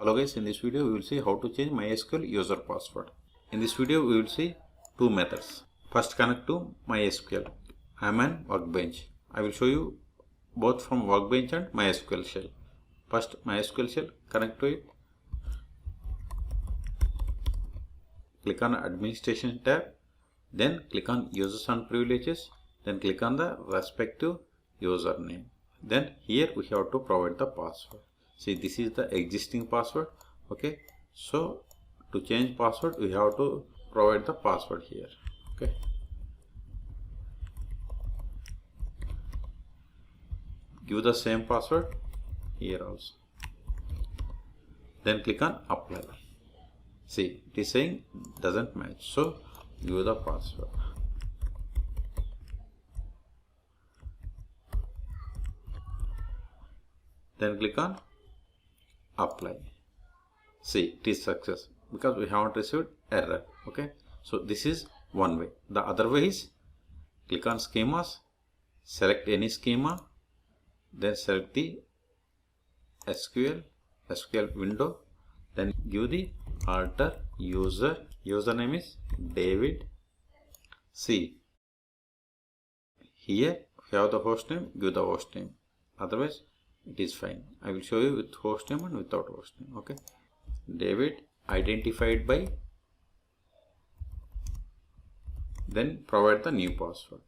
Hello guys, in this video we will see how to change MySQL user password. In this video we will see two methods. First, connect to MySQL. I am on workbench. I will show you both from workbench and MySQL shell. First, MySQL shell, connect to it. Click on administration tab. Then click on users and privileges. Then click on the respective username. Then here we have to provide the password. See, this is the existing password. Okay, so to change password we have to provide the password here. Okay, give the same password here also. Then click on apply. See, it is saying doesn't match, so give the password. Then click on apply. See, it is success because we haven't received error. Okay, so this is one way. The other way is click on schemas, select any schema, then select the SQL window, then give the alter username is David. See, here if you have the host name, give the host name, otherwise it is fine. I will show you with host name and without host name. Okay, David identified by, then provide the new password.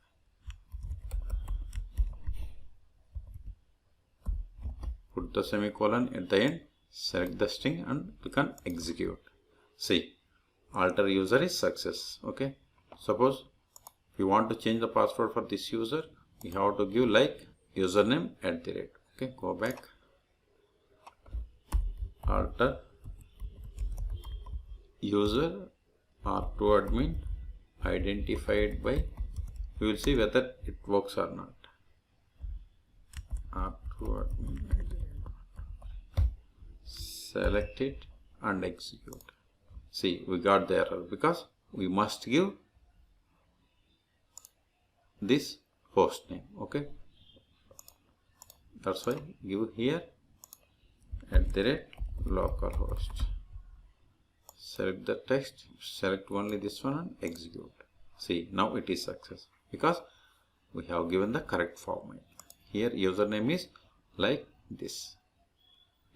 Put the semicolon at the end, select the string and click on execute. See, alter user is success. Okay, suppose if you want to change the password for this user, you have to give like username @ Okay, go back, alter user R2 admin identified by, you will see whether it works or not. R2 admin, select it and execute. See, we got the error because we must give this host name. Okay, that's why give here @localhost. Select the text, select only this one and execute. See, now it is success because we have given the correct format. Here username is like this.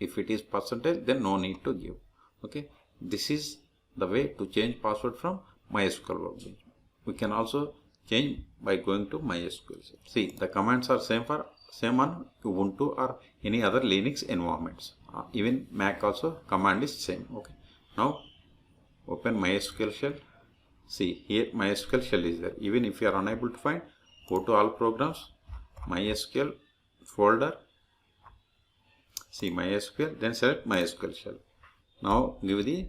If it is percentage, then no need to give. Okay, this is the way to change password from MySQL workbench. We can also change by going to MySQL. See, the commands are same on Ubuntu or any other Linux environments. Even Mac also command is same. Okay, now open MySQL shell. See, here MySQL shell is there. Even if you are unable to find, go to all programs, MySQL folder. See, MySQL, then select MySQL shell. Now give the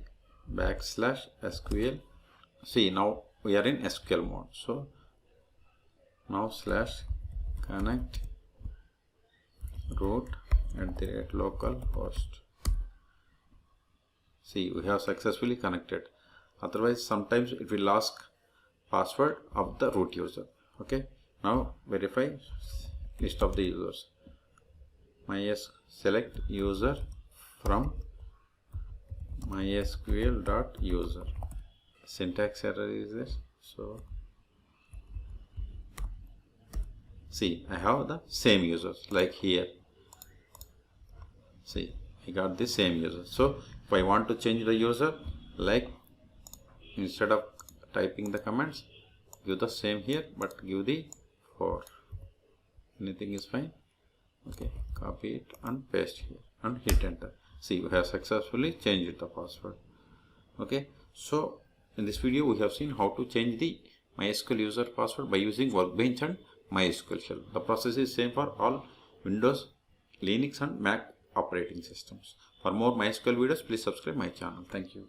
\SQL. See, now we are in SQL mode. So now /connect root @localhost. See, we have successfully connected. Otherwise, sometimes it will ask password of the root user. Okay, now verify list of the users. Select user from mysql.user. Syntax error is this. So see, I have the same users like here. See, I got the same user. So if I want to change the user, like instead of typing the commands, give the same here, but give the 4. Anything is fine. Okay, copy it and paste here and hit enter. See, we have successfully changed the password. Okay, so in this video we have seen how to change the MySQL user password by using workbench and MySQL shell. The process is same for all Windows, Linux and Mac operating systems. For more MySQL videos, please subscribe my channel. Thank you.